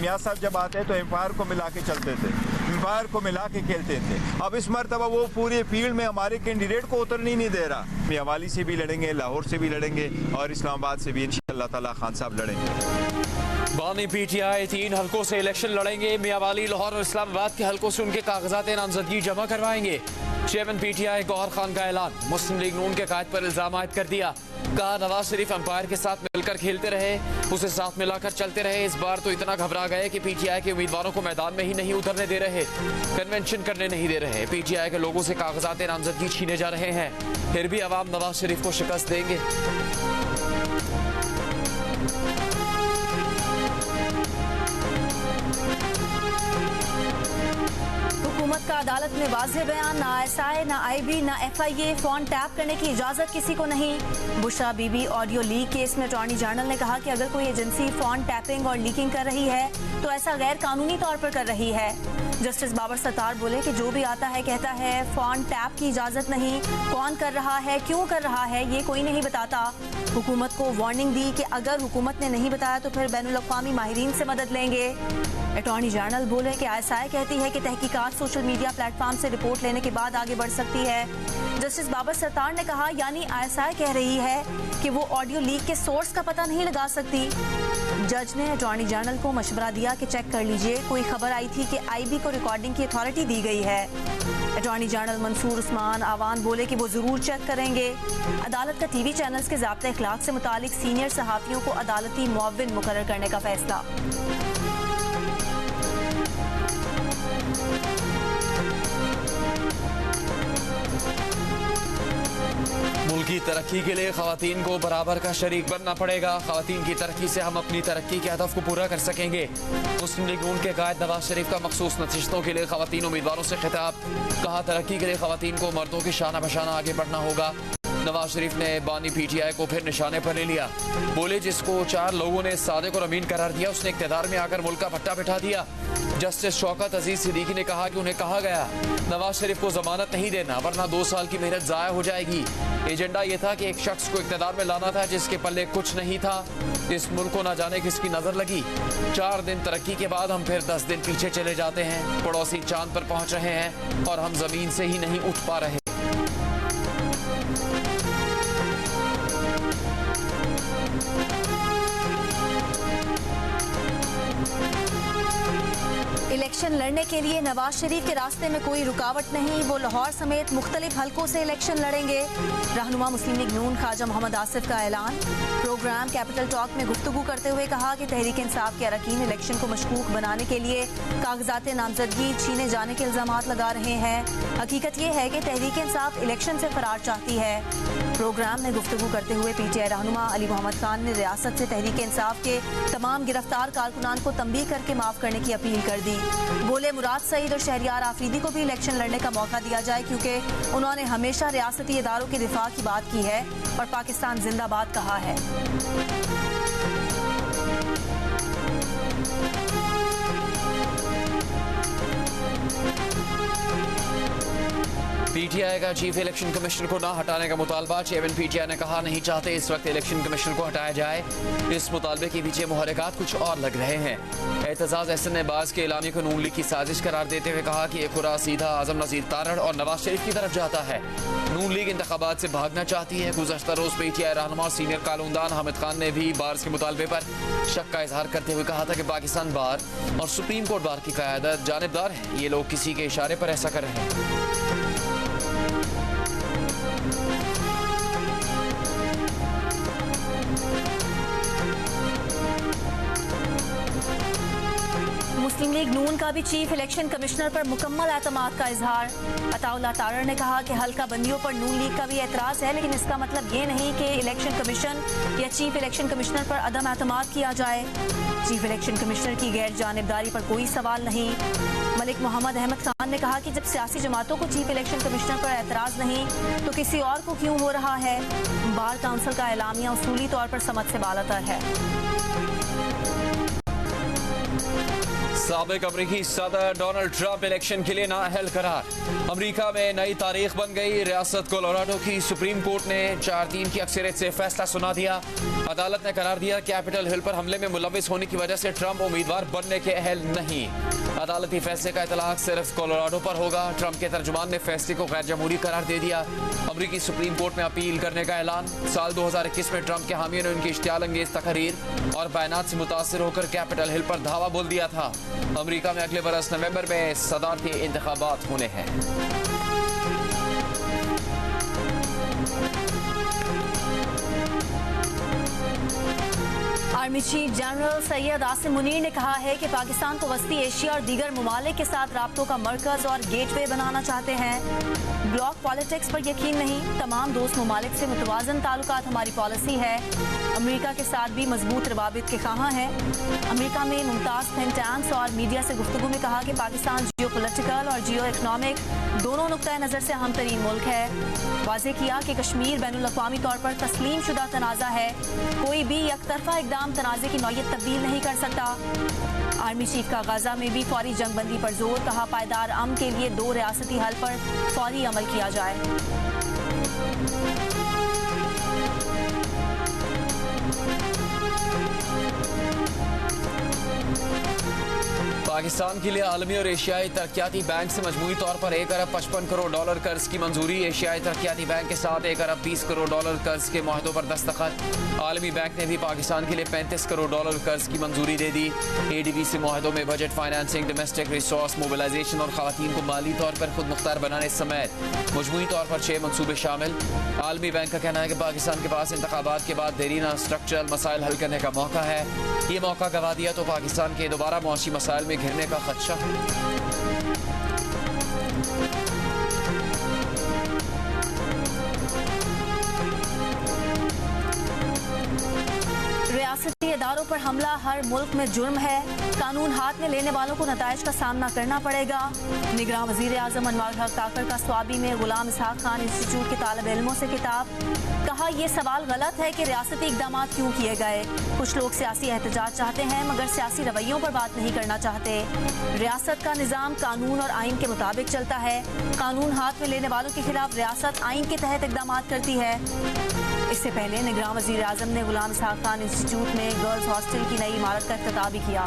मियाँ साहब जब आते तो एम्पायर को मिला के चलते थे, एम्पायर को मिला के खेलते थे। अब इस मरतबा वो पूरे फील्ड में हमारे कैंडिडेट को उतरने नहीं दे रहा। मियांवाली से भी लड़ेंगे, लाहौर से भी लड़ेंगे और इस्लामाबाद से भी इंशाअल्लाह ताला खान साहब लड़ेंगे। बानी पीटीआई 3 हलकों से इलेक्शन लड़ेंगे। मियांवाली, लाहौर और इस्लामाबाद के हलकों से उनके कागजात नामजदगी जमा करवाएंगे। चेयरमैन पीटीआई गौहर खान का ऐलान। मुस्लिम लीग नून के कायद पर इल्जाम आयद कर दिया। कहा नवाज शरीफ अंपायर के साथ मिलकर खेलते रहे, उसे साथ मिलाकर चलते रहे। इस बार तो इतना घबरा गए कि पीटीआई के उम्मीदवारों को मैदान में ही नहीं उतरने दे रहे, कन्वेंशन करने नहीं दे रहे। पीटीआई के लोगों से कागजात नामजदगी छीने जा रहे हैं। फिर भी अवाम नवाज शरीफ को शिकस्त देंगे। हुकूमत का अदालत में वाज़ेह बयान। ना ISI, ना IB, ना FIA फोन टैप करने की इजाजत किसी को नहीं। Bushra Bibi audio leak case में अटॉर्नी जनरल ने कहा कि अगर कोई एजेंसी फोन टैपिंग और लीकिंग कर रही है तो ऐसा गैर कानूनी तौर पर कर रही है। जस्टिस बाबर सत्तार बोले कि जो भी आता है कहता है फोन टैप की इजाजत नहीं, कौन कर रहा है, क्यों कर रहा है, ये कोई नहीं बताता। हुकूमत को वार्निंग दी कि अगर हुकूमत ने नहीं बताया तो फिर बैनुल-अक़वामी माहिरीन से मदद लेंगे। अटॉर्नी जनरल बोले कि ISI कहती है कि तहकीकात सोशल मीडिया प्लेटफॉर्म से रिपोर्ट लेने के बाद आगे बढ़ सकती है। जस्टिस बाबर सत्तार ने कहा यानी ISI कह रही है कि वो ऑडियो लीक के सोर्स का पता नहीं लगा सकती। जज ने अटॉर्नी जनरल को मशवरा दिया कि चेक कर लीजिए, कोई खबर आई थी कि IB को रिकॉर्डिंग की अथॉरिटी दी गई है। अटॉर्नी जनरल मंसूर उस्मान आवान बोले कि वो जरूर चेक करेंगे। अदालत का TV चैनल्स के ज़ाब्ता इखलाक से मुतालिक सीनियर सहाफ़ियों को अदालती मुअव्विन मुकर्रर करने का फैसला। मुल्क की तरक्की के लिए खवातीन को बराबर का शरीक बनना पड़ेगा। खवातीन की तरक्की से हम अपनी तरक्की के हदफ को पूरा कर सकेंगे। मुस्लिम लीग नून के कायद नवाज शरीफ का मखसूस नशिस्तों के लिए खवातीन उम्मीदवारों से खिताब। कहा तरक्की के लिए खवातीन को मर्दों के शाना बशाना आगे बढ़ना होगा। नवाज शरीफ ने बानी पीटीआई को फिर निशाने पर ले लिया। बोले जिसको 4 लोगों ने सादिक और अमीन करार दिया उसने इक़्तिदार में आकर मुल्क का भट्टा बिठा दिया। जस्टिस शौकत अजीज सिद्दीकी ने कहा कि उन्हें कहा गया नवाज शरीफ को जमानत नहीं देना वरना 2 साल की मेहनत ज़ाया हो जाएगी। एजेंडा ये था कि एक शख्स को इक़्तिदार में लाना था जिसके पल्ले कुछ नहीं था। इस मुल्क को ना जाने किसकी नजर लगी। 4 दिन तरक्की के बाद हम फिर 10 दिन पीछे चले जाते हैं। पड़ोसी चांद पर पहुंच रहे हैं और हम जमीन से ही नहीं उठ पा रहे। इलेक्शन लड़ने के लिए नवाज शरीफ के रास्ते में कोई रुकावट नहीं। वो लाहौर समेत मुख्तलिफ हलकों से इलेक्शन लड़ेंगे। रहनुमा मुस्लिम लीग नून ख्वाजा मोहम्मद आसिफ का ऐलान। प्रोग्राम कैपिटल टॉक में गुफ्तगू करते हुए कहा कि तहरीक इंसाफ के अरकान इलेक्शन को मशकूक बनाने के लिए कागजात नामजदगी छीने जाने के इल्जामात लगा रहे हैं। हकीकत ये है कि तहरीक इंसाफ इलेक्शन से फरार चाहती है। प्रोग्राम में गुफ्तगू करते हुए PTI रहनुमा अली मोहम्मद खान ने रियासत से तहरीक इंसाफ के तमाम गिरफ्तार कारकुनान को तंबीह करके माफ करने की अपील कर दी। बोले मुराद सईद और शहरियार आफरीदी को भी इलेक्शन लड़ने का मौका दिया जाए क्योंकि उन्होंने हमेशा रियासती इदारों के दिफा की बात की है और पाकिस्तान जिंदाबाद कहा है। पीटीआई का चीफ इलेक्शन कमिश्नर को ना हटाने का मुतालबा। चेयरमैन पीटीआई ने कहा नहीं चाहते इस वक्त इलेक्शन कमिश्नर को हटाया जाए। इस मुतालबे के पीछे मुहर्रिकात कुछ और लग रहे हैं। एतजाज एहसन ने बाज़ के एलामी को नून लीग की साजिश करार देते हुए कहा कि ये खुरा सीधा आजम नजीर तारड़ और नवाज शरीफ की तरफ जाता है। नून लीग इंतखाबात से भागना चाहती है। गुज़श्ता रोज PTI रहनुमा और सीनियर कानूनदान हामिद खान ने भी बार्स के मुतालबे पर शक का इजहार करते हुए कहा था कि पाकिस्तान बार और सुप्रीम कोर्ट बार की क़यादत जानिबदार है। ये लोग किसी के इशारे पर ऐसा कर रहे हैं। मुस्लिम लीग नून का भी चीफ इलेक्शन कमिश्नर पर मुकम्मल एतमाद का इजहार। अताउल्लाह तारड़ ने कहा कि हल्का बंदियों पर नून लीग का भी एतराज़ है लेकिन इसका मतलब ये नहीं कि इलेक्शन कमीशन या चीफ इलेक्शन कमिश्नर पर अदम एतमाद किया जाए। चीफ इलेक्शन कमिश्नर की गैर जानिबदारी पर कोई सवाल नहीं। मलिक मोहम्मद अहमद खान ने कहा कि जब सियासी जमातों को चीफ इलेक्शन कमिश्नर पर एतराज़ नहीं तो किसी और को क्यों हो रहा है। बार काउंसिल का एलामिया उसूली तौर पर समझ से बालातर है। साबिक अमरीकी सदर डोनाल्ड ट्रंप इलेक्शन के लिए नाअहल करार। अमरीका में नई तारीख बन गई। रियासत कोलोराडो की सुप्रीम कोर्ट ने 4-3 की अक्सरियत से फैसला सुना दिया। अदालत ने करार दिया कैपिटल हिल पर हमले में मुलविस होने की वजह से ट्रंप उम्मीदवार बनने के अहल नहीं। अदालती फैसले का इतलाक सिर्फ कोलोराडो पर होगा। ट्रंप के तर्जुमान ने फैसले को गैर जमहूरी करार दे दिया। अमरीकी सुप्रीम कोर्ट में अपील करने का ऐलान। साल 2021 में ट्रंप के हामियों ने उनकी इश्तियाल अंगेज तकरीर और बयानात से मुतासिर होकर कैपिटल हिल पर धावा बोल दिया था। अमरीका में अगले बरस नवंबर में सदारती इंतखाबात होने हैं। Army chief general Syed Asim Munir ने कहा है कि पाकिस्तान को वस्ती एशिया और दीगर ममालिक के साथ राब्तों का मरकज और गेटवे बनाना चाहते हैं। ब्लॉक पॉलिटिक्स पर यकीन नहीं, तमाम दोस्त ममालिक से मुतवाजन ताल्लुकात हमारी पॉलिसी है। अमेरिका के साथ भी मजबूत रवाबित के ख़्वाह हैं। अमेरिका में मुमताज़ थिंक टैंक्स और मीडिया से गुफ्तगू में कहा कि पाकिस्तान जियो पोलिटिकल और जियो इकनॉमिक दोनों नुक्ता नज़र से अहम तरीन मुल्क है। वाज़ेह किया कि कश्मीर बैनुल अक़वामी तौर पर तस्लीम शुदा तनाज़ा है। कोई भी यकतरफा इक़दाम तनाज़े की नौयत तब्दील नहीं कर सकता। आर्मी चीफ का गाजा में भी फौरी जंगबंदी पर जोर, कहा पायदार अमन के लिए 2 रियासती हल पर फौरी अमल किया जाए। पाकिस्तान के लिए आलमी और एशियाई तरक्याती बैंक से मजमूई तौर पर 1 अरब 55 करोड़ डॉलर कर्ज की मंजूरी। एशियाई तरक्याती बैंक के साथ 1 अरब 20 करोड़ डॉलर कर्ज के मुआहदों पर दस्तखत। आलमी बैंक ने भी पाकिस्तान के लिए 35 करोड़ डॉलर कर्ज की मंजूरी दे दी। ADB से मुआहदों में budget financing, domestic resource mobilisation और खवातीन को माली तौर पर खुद मुख्तार बनाने समेत मजमूई तौर पर 6 मनसूबे शामिल। आलमी बैंक का कहना है कि पाकिस्तान के पास इंतखाबात के बाद देरीना स्ट्रक्चरल मसाइल हल करने का मौका है। ये मौका गवा दिया तो पाकिस्तान के दोबारा मुआशी मसाइल में घिरने का खदशा। रियासती इदारों पर हमला हर मुल्क में जुर्म है। कानून हाथ में लेने वालों को नताइज का सामना करना पड़ेगा। निगरान वज़ीर आज़म अनवर हक काकर का स्वाबी में गुलाम इसहाक खान इंस्टीट्यूट के तालिब इल्मों से खिताब। कहा यह सवाल गलत है कि रियासती इक़दाम क्यों किए गए। कुछ लोग सियासी एहतजाज चाहते हैं मगर सियासी रवैयों पर बात नहीं करना चाहते। रियासत का निज़ाम कानून और आइन के मुताबिक चलता है। कानून हाथ में लेने वालों के खिलाफ रियासत आइन के तहत इक़दाम करती है। इससे पहले निगरान वज़ीर आज़म ने गुलाम इसहाक खान इंस्टीट्यूट में गर्ल्स हॉस्टल की नई इमारत का इफ्तिताह भी किया।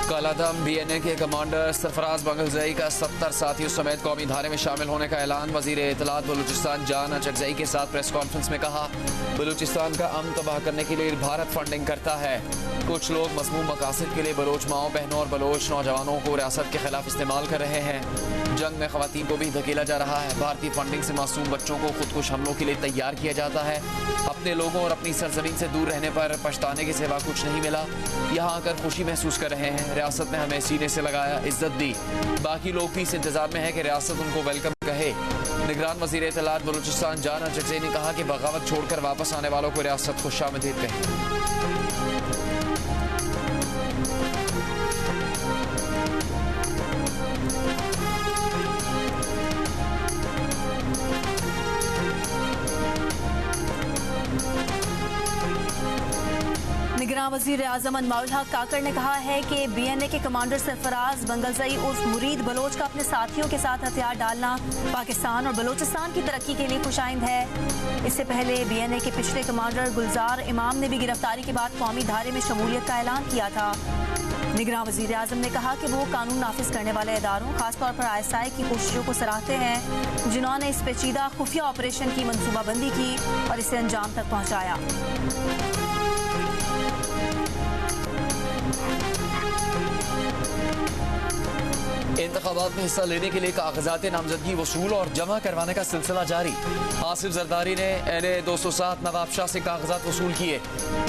कलादम BNA के कमांडर सरफराज बंगलजई का 70 साथियों समेत कौमी धारे में शामिल होने का ऐलान। वज़ीर इत्तलात बलूचिस्तान जान अचकजई के साथ प्रेस कॉन्फ्रेंस में कहा बलूचिस्तान का अमन तबाह करने के लिए भारत फंडिंग करता है। कुछ लोग मज़मूम मकासद के लिए बलोच माओ बहनों और बलोच नौजवानों को रियासत के खिलाफ इस्तेमाल कर रहे हैं। जंग में खवातीन को भी धकेला जा रहा है। भारतीय फंडिंग से मासूम बच्चों को खुदकुश हमलों के लिए तैयार किया जाता है। अपने लोगों और अपनी सरजमीन से दूर रहने पर पछताने के सिवा कुछ नहीं मिला। यहाँ आकर खुशी महसूस कर रहे हैं। रियासत ने हमें सीने से लगाया, इज्जत दी। बाकी लोग भी इस इंतजार में है कि रियासत उनको वेलकम कहे। निगरान वज़ीर इत्तलात बलूचिस्तान जान अचकजई ने कहा कि बगावत छोड़कर वापस आने वालों को रियासत खुशामदीद कहे। निगरान वज़ीर आज़म अनवर हक काकर ने कहा है कि BNA के कमांडर सरफराज बंगलजई उर्फ मुरीद बलोच का अपने साथियों के साथ हथियार डालना पाकिस्तान और बलोचिस्तान की तरक्की के लिए खुशाइंद है। इससे पहले BNA के पिछले कमांडर गुलजार इमाम ने भी गिरफ्तारी के बाद कौमी धारे में शमूलियत का ऐलान किया था। निगरान वज़ीर आज़म ने कहा कि वो कानून नाफिज करने वाले इदारों खासतौर पर ISI की कोशिशों को सराहते हैं जिन्होंने इस पेचीदा खुफिया ऑपरेशन की मनसूबाबंदी की और इसे अंजाम तक पहुँचाया। इंतखाबात में हिस्सा लेने के लिए कागजात नामजदगी वसूल और जमा करवाने का सिलसिला जारी। आसिफ जरदारी ने NA 207 नवाब शाह से कागजात वसूल किए।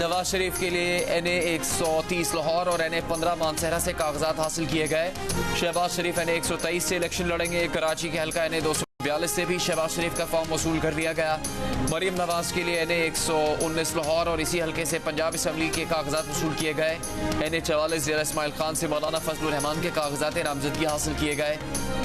नवाज शरीफ के लिए NA 130 लाहौर और NA 15 मानसहरा से कागजात हासिल किए गए। शहबाज शरीफ NA 123 से इलेक्शन लड़ेंगे। कराची के हल्का NA 200 42 से भी शहबाज शरीफ का फॉर्म वसूल कर लिया गया। मरीम नवाज के लिए NA 119 लाहौर और इसी हल्के से पंजाब असम्बली के कागजात वसूल किए गए। NA 44 ज़िला इस्माइल खान से मौलाना फजलुर रहमान के कागजात नामजदगी हासिल किए गए।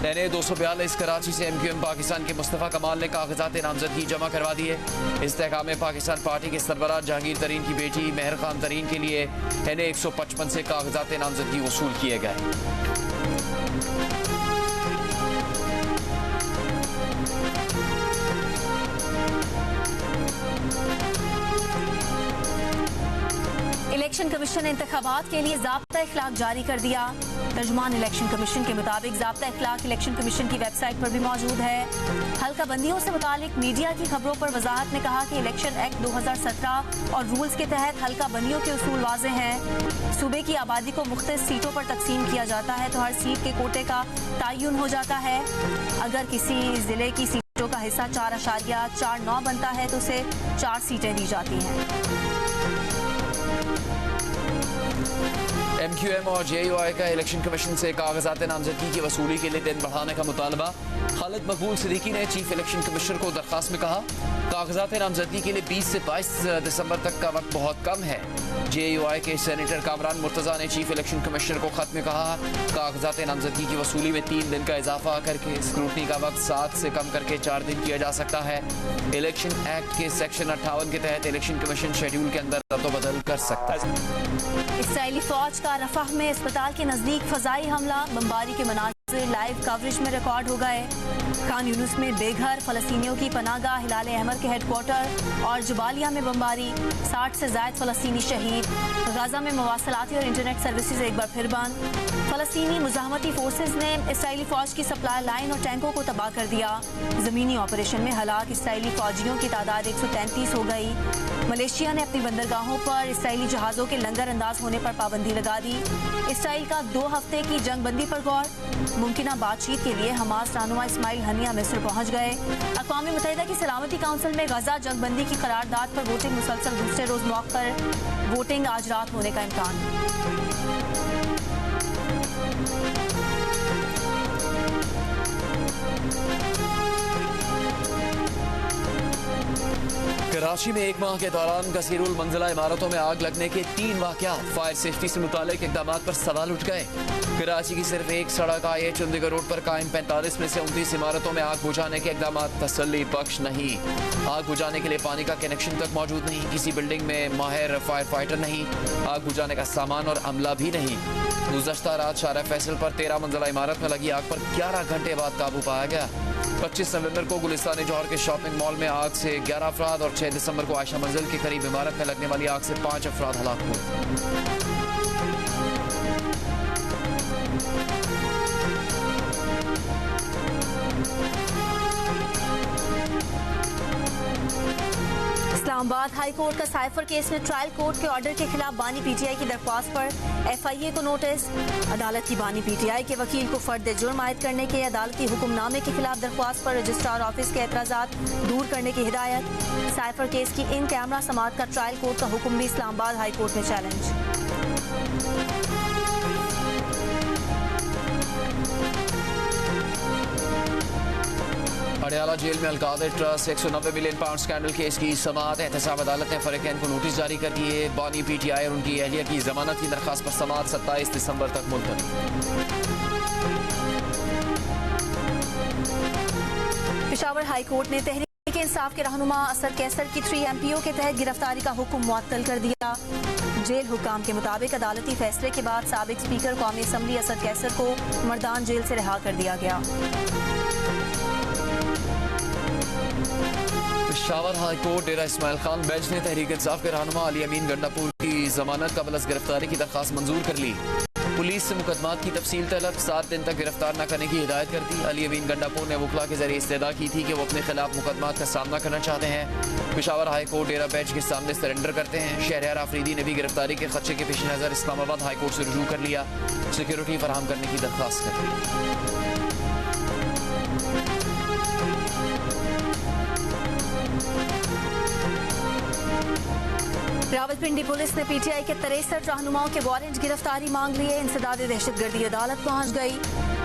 NA 242 कराची से MQM पाकिस्तान के मुस्तफ़ा कमाल ने कागजात नामजदगी जमा करवा दिए। इस्तेहकाम पाकिस्तान पार्टी के सरबराह जहांगीर तरीन की बेटी मेहर खान तरीन के लिए NA 155 से कागजात नामजदगी वसूल किए गए। इलेक्शन कमीशन ने इंतखाबात के लिए ज़ाब्ता इखलाक जारी कर दिया। तर्जुमान इलेक्शन कमीशन के मुताबिक ज़ाब्ता इखलाक इलेक्शन कमीशन की वेबसाइट पर भी मौजूद है। हल्का बंदियों से मुतालिक मीडिया की खबरों पर वजाहत ने कहा कि इलेक्शन एक्ट 2017 और रूल्स के तहत हल्का बंदियों के उसूल वाज़े हैं। सूबे की आबादी को मुख्तलिफ सीटों पर तकसीम किया जाता है तो हर सीट के कोटे का तयन हो जाता है। अगर किसी जिले की सीटों का हिस्सा 4.49 बनता है तो उसे 4 सीटें दी जाती हैं। MQM और JUI का इलेक्शन कमीशन से कागजात नामजदगी की वसूली के लिए दिन बढ़ाने का मुतालबा। खालिद मकबूल सिद्दीकी ने चीफ इलेक्शन कमिश्नर को दरखास्त में कहा कागजात नामजदगी के लिए 20 से 22 दिसंबर तक का वक्त बहुत कम है। JUI के सेनेटर कामरान मुर्तज़ा ने चीफ इलेक्शन कमिश्नर को खत में कहा कागजात नामजदगी की वसूली में 3 दिन का इजाफा करके स्क्रूटनी का वक्त 7 से कम करके 4 दिन किया जा सकता है। इलेक्शन एक्ट के सेक्शन 58 के तहत इलेक्शन कमीशन शेड्यूल के अंदर रद्दोबदल कर सकता है। इसराइली फौज का रफह में अस्पताल के नजदीक फजाई हमला, बमबारी के मनाज़िर लाइव कवरेज में रिकॉर्ड हो गए। खान यूनुस में बेघर फलस्तीनियों की पनाहगाह, हिलाल अहमर के हेडक्वार्टर और जुबालिया में बमबारी, 60 से ज़ायद फलस्तीनी शहीद। गाजा में मवासलाती और इंटरनेट सर्विसेज एक बार फिर बंद। फलस्तीनी मुजाहमती फोर्सेज ने इसराइली फौज की सप्लाई लाइन और टैंकों को तबाह कर दिया। जमीनी ऑपरेशन में हलाक इसराइली फौजियों की तादाद 133 हो गई। मलेशिया ने अपनी बंदरगाहों पर इसराइली जहाज़ों के लंगर अंदाज होने पर पाबंदी लगा दी। इसराइल का 2 हफ्ते की जंगबंदी पर गौर। मुमकिना बातचीत के लिए हमास रहनुमा इस्माइल हनिया मिस्र पहुंच गए। अक़वाम मुत्तहिदा की सलामती काउंसिल में गजा जंगबंदी की करारदाद पर वोटिंग मुसलसल दूसरे रोज मौक़र। वोटिंग आज रात होने का इम्कान। कराची में 1 माह के दौरान कसीरुल मंजिला इमारतों में आग लगने के 3 वाक़यात। फायर सेफ्टी से मुतालिक इक़दाम पर सवाल उठ गए। कराची की सिर्फ एक सड़क IH चंडीगढ़ रोड पर कायम 45 में से 29 इमारतों में आग बुझाने के इक़दाम तसल्ली बख्श नहीं। आग बुझाने के लिए पानी का कनेक्शन तक मौजूद नहीं। किसी बिल्डिंग में माहिर फायर फाइटर नहीं। आग बुझाने का सामान और अमला भी नहीं। गुज़श्ता रात शारा फैसल पर 13 मंजिला इमारत में लगी आग पर 11 घंटे बाद काबू पाया गया। 25 नवंबर को गुलिस्तान जौहर के शॉपिंग मॉल में आग से 11 अफराद और 6 दिसंबर को आयशा मंजिल के करीब इमारत में लगने वाली आग से 5 अफराद हलाक हुए। इस्लामाबाद हाई कोर्ट का साइफर केस में ट्रायल कोर्ट के ऑर्डर के खिलाफ बानी PTI की दरख्वास्त पर FIA को नोटिस। अदालत की बानी PTI के वकील को फर्द जुर्म आयद करने के अदालती हुक्मनामे के खिलाफ दरख्वास्त पर रजिस्ट्रार ऑफिस के एतराज़ात दूर करने की हिदायत। साइफर केस की इन कैमरा समाअत का ट्रायल कोर्ट का हुक्म भी इस्लामाबाद हाई कोर्ट में चैलेंज। अडयाला जेल में Al-Qadir trust 190 million pound scandal case की समाअत। एहतसाब अदालत ने फरीकैन को नोटिस जारी कर दिए। बानी PTI और उनकी अहलिया की जमानत की दरखास्त पर समाअत 27 दिसंबर तक मुलतवी। पेशावर हाई कोर्ट ने तहरीक इंसाफ के रहनुमा असद कैसर की 3 MPO के तहत गिरफ्तारी का हुक्म मुअत्तल कर दिया। जेल हुक्काम के मुताबिक अदालती फैसले के बाद साबिक स्पीकर कौमी असम्बली असद कैसर को मर्दान जेल से रिहा कर दिया गया। पेशावर हाई कोर्ट डेरा इस्माइल खान बेंच ने तहरीक इंसाफ के रहनुमा अली अमीन गंडापुर की जमानत कबल अज़ गिरफ्तारी की दरखास्त मंजूर कर ली। पुलिस से मुकदमात की तफसील तलब 7 दिन तक गिरफ्तार न करने की हिदायत कर दी। अली अमीन गंडापुर ने वकला के जरिए इस्तदा की थी कि वो अपने खिलाफ मुकदमात का सामना करना चाहते हैं। पेशावर हाई कोर्ट डेरा बेंच के सामने सरेंडर करते हैं। शहरयार आफरीदी ने भी गिरफ्तारी के खदशे के पेश नज़र इस्लामाबाद हाई कोर्ट से रुजू कर लिया। सिक्योरिटी फराहम करने की दरख्वास्त कर दी। रावलपिंडी पुलिस ने पीटीआई के 63 रहनुमाओं के वारंट गिरफ्तारी मांग लिए। इंसदाद दहशतगर्दी अदालत पहुंच गई।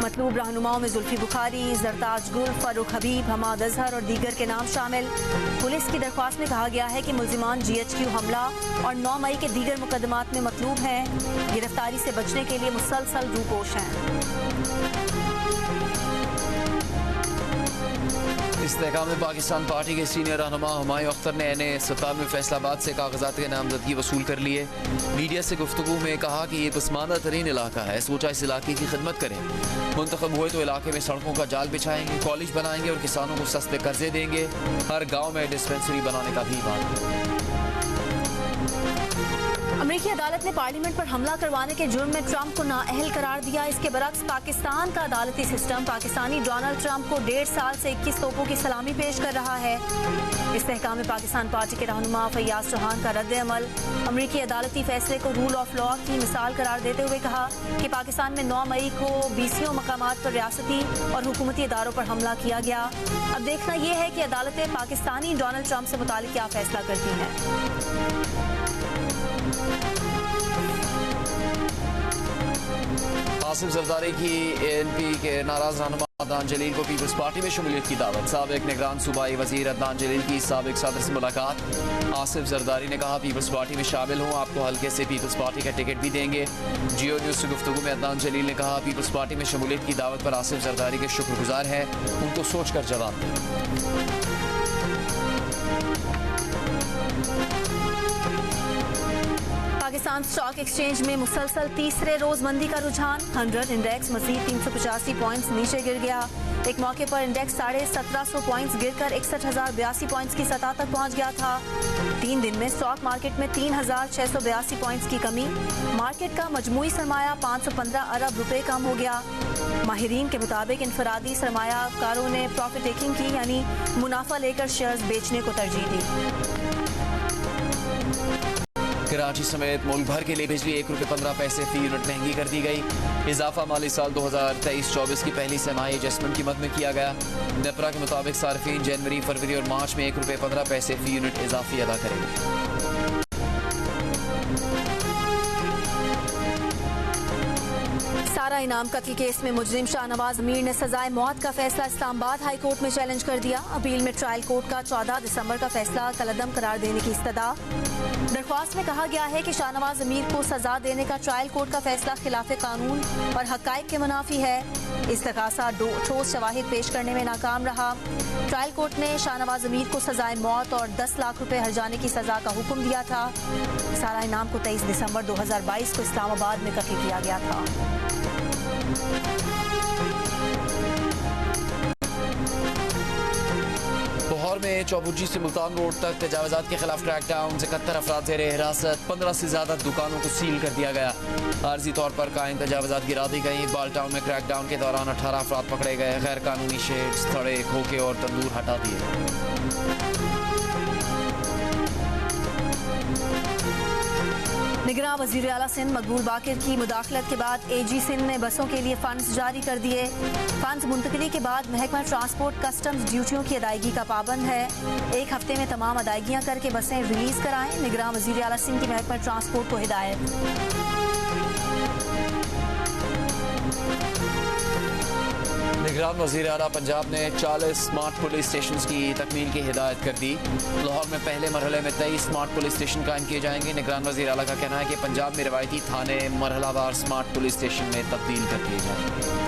मतलूब रहनुमाओं में जुल्फी बुखारी, जरताज गुल, फारूक हबीब, हमाद अजहर और दीगर के नाम शामिल। पुलिस की दरख्वास्त में कहा गया है कि मुल्जिमान GHQ हमला और 9 मई के दीगर मुकदमात में मतलूब हैं। गिरफ्तारी से बचने के लिए मुसलसल रूपोश हैं। इस्तेहकाम पाकिस्तान पार्टी के सीनियर रहनुमा हुमायूं अख्तर ने NA-97 में फैसलाबाद से कागजात के नामजदगी वसूल कर लिए। मीडिया से गुफ्तगू में कहा कि ये पसमानदा तरीन इलाका है, सोचा इस इलाके की खिदमत करें। मुंतखब हुए तो इलाके में सड़कों का जाल बिछाएंगे, कॉलेज बनाएंगे और किसानों को सस्ते कर्जे देंगे। हर गाँव में डिस्पेंसरी बनाने का भी वादा। अमेरिकी अदालत ने पार्लियामेंट पर हमला करवाने के जुर्म में ट्रंप को नाअहल करार दिया। इसके बरक्स पाकिस्तान का अदालती सिस्टम पाकिस्तानी डोनाल्ड ट्रंप को 1.5 साल से 21 तोपों की सलामी पेश कर रहा है। इस्तेहकाम पाकिस्तान पार्टी के रहनुमा फैयाज चौहान का रद्द अमल। अमेरिकी अदालती फैसले को रूल ऑफ लॉ की मिसाल करार देते हुए कहा कि पाकिस्तान में 9 मई को 20 मकामात पर रियासती और हुकूमती इदारों पर हमला किया गया। अब देखना यह है कि अदालतें पाकिस्तानी डोनाल्ड ट्रंप से मुतालिक क्या फैसला करती हैं। आसिफ जरदारी की ANP के नाराज रहनुमा अदनान जलील को पीपल्स पार्टी में शमूलियत की दावत। साबिक निगरान सूबाई वजीर अदनान जलील की साबिक सदर से मुलाकात। आसिफ जरदारी ने कहा पीपल्स पार्टी में शामिल हूँ, आपको हल्के से पीपल्स पार्टी का टिकट भी देंगे। जियो न्यूज़ से गुफ्तगू में अदनान जलील ने कहा पीपल्स पार्टी में शमूलियत की दावत पर आसिफ जरदारी के शुक्रगुजार हैं, उनको सोच कर जवाब दें। पाकिस्तान स्टॉक एक्सचेंज में मुसलसल तीसरे रोज मंदी का रुझान। 100 इंडेक्स मजीद 385 पॉइंट्स नीचे गिर गया। एक मौके पर इंडेक्स 1750 पॉइंट्स गिरकर 61,082 पॉइंट्स की सतह तक पहुंच गया था। 3 दिन में स्टॉक मार्केट में 3,682 पॉइंट्स की कमी। मार्केट का मजमूई सरमाया 515 अरब रुपए कम हो गया। माहिरीन के मुताबिक इनफरादी सरमायाकारों ने प्रॉफिट टेकिंग की, यानी मुनाफा लेकर शेयर्स बेचने को तरजीह दी। कराची समेत मुल्क भर के लिए बिजली 1 रुपये 15 पैसे फी यूनिट महंगी कर दी गई। इजाफा माली साल 2023-24 की पहली सेमाही एडजस्टमेंट कीमत में किया गया। नेपरा के मुताबिक सार्फिन जनवरी, फरवरी और मार्च में 1 रुपये 15 पैसे फी यूनिट इजाफी अदा करेंगे। सारा इनाम कत्ल केस में मुजरिम शाहनवाज अमीर ने सजाए मौत का फैसला इस्लामाबाद हाई कोर्ट में चैलेंज कर दिया। अपील में ट्रायल कोर्ट का 14 दिसंबर का फैसला कलअदम करार देने की इस्तदा। दरख्वास्त में कहा गया है कि शाहनवाज अमीर को सजा देने का ट्रायल कोर्ट का फैसला खिलाफ कानून और हकाइक के मुनाफी है। इस्तगासा ठोस शवाहिद पेश करने में नाकाम रहा। ट्रायल कोर्ट ने शाहनवाज अमीर को सजाए मौत और 10 लाख रुपए हर्जाने की सजा का हुक्म दिया था। सारा इनाम को 23 दिसंबर 2022 को इस्लामाबाद में कत्ल किया गया था। लाहौर में चौबुर्जी से मुल्तान रोड तक तजावजात के खिलाफ क्रैकडाउन। 71 अफराद ज़ेर हिरासत। 15 से ज्यादा दुकानों को सील कर दिया गया। आर्जी तौर पर कायम तजावजात गिरा दी गई। बालटाउन में क्रैकडाउन के दौरान 18 अफराद पकड़े गए। गैर कानूनी शेड्स, थड़े, खोखे और तंदूर हटा दिए। निगरान वज़ीर आला सिंध मकबूल बाकिर की मुदाखलत के बाद AG सिंध ने बसों के लिए फंड्स जारी कर दिए। फंड्स मुंतकली के बाद महकमा ट्रांसपोर्ट कस्टम्स ड्यूटियों की अदायगी का पाबंद है। 1 हफ्ते में तमाम अदायगियां करके बसें रिलीज कराएं। निगरान वज़ीर आला सिंध की महकमा ट्रांसपोर्ट को हिदायत। निगरान वज़ीर आला पंजाब ने 40 स्मार्ट पुलिस स्टेशन की तकमील की हिदायत कर दी। लाहौर में पहले मरहले में 23 स्मार्ट पुलिस स्टेशन कायम किए जाएंगे। निगरान वज़ीर आला का कहना है कि पंजाब में रवायती थाने मरहलावार स्मार्ट पुलिस स्टेशन में तब्दील कर दिए जाएंगे।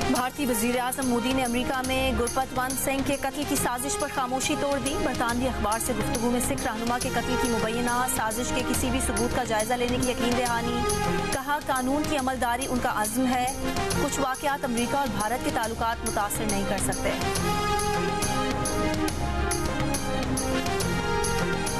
भारतीय वज़ीर आज़म मोदी ने अमेरिका में गुरपतवंत सिंह के कत्ल की साजिश पर खामोशी तोड़ दी। बरतानवी अखबार से गुफ्तगू में सिख रहनुमा के कत्ल की मुबैना साजिश के किसी भी सबूत का जायजा लेने की यकीन दहानी। कहा कानून की अमलदारी उनका अज़्म है। कुछ वाक़यात अमेरिका और भारत के ताल्लुकात मुतासिर नहीं कर सकते।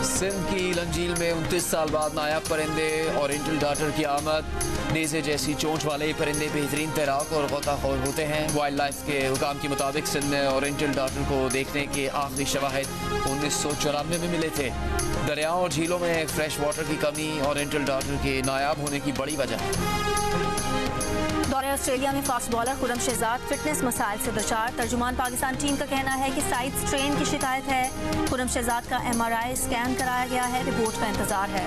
सिंध की लंजील में 29 साल बाद नायाब परिंदे ओरिएंटल डार्टर की आमद। नेज़े जैसी चोंच वाले परिंदे बेहतरीन तैराक और गोताखोर होते हैं। वाइल्ड लाइफ के हुकाम के मुताबिक सिंध में ओरिएंटल डार्टर को देखने के आखिरी शवाहिद 1994 में मिले थे। दरियाओं और झीलों में फ्रेश वाटर की कमी ओरिएंटल डार्टर के नायाब होने की बड़ी वजह है। दौरे ऑस्ट्रेलिया में fast bowler Khurram Shahzad fitness मसाइल से दरचार। तर्जुमान पाकिस्तान टीम का कहना है कि साइड स्ट्रेन की शिकायत है। खुर्रम शहजाद का MRI स्कैन कराया गया है, रिपोर्ट का इंतजार है।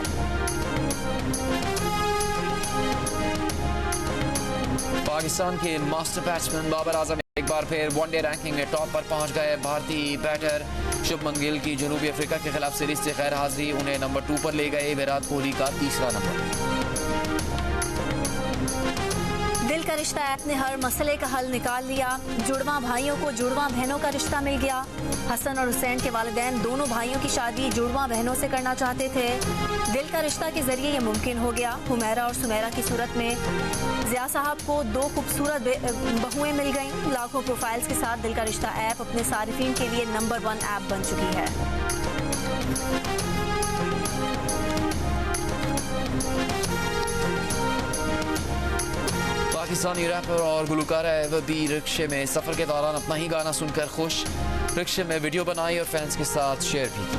पाकिस्तान के मास्टर बैट्समैन बाबर आजम एक बार फिर वनडे रैंकिंग में टॉप पर पहुंच गए। भारतीय बैटर शुभमन गिल की जनूबी अफ्रीका के खिलाफ सीरीज से खैर हाजिरी, उन्हें नंबर 2 पर ले गए। विराट कोहली का तीसरा नंबर। दिल का रिश्ता ऐप ने हर मसले का हल निकाल लिया। जुड़वा भाइयों को जुड़वा बहनों का रिश्ता मिल गया। हसन और हुसैन के वालिदैन दोनों भाइयों की शादी जुड़वा बहनों से करना चाहते थे। दिल का रिश्ता के जरिए ये मुमकिन हो गया। हुमैरा और सुमैरा की सूरत में जिया साहब को 2 खूबसूरत बहुएं मिल गईं। लाखों प्रोफाइल्स के साथ दिल का रिश्ता ऐप अपने सारिफीन के लिए नंबर 1 ऐप बन चुकी है। पाकिस्तानी रैपर और गुलकारा एवा बी रिक्शे में सफर के दौरान अपना ही गाना सुनकर खुश। रिक्शे में वीडियो बनाई और फैंस के साथ शेयर भी की।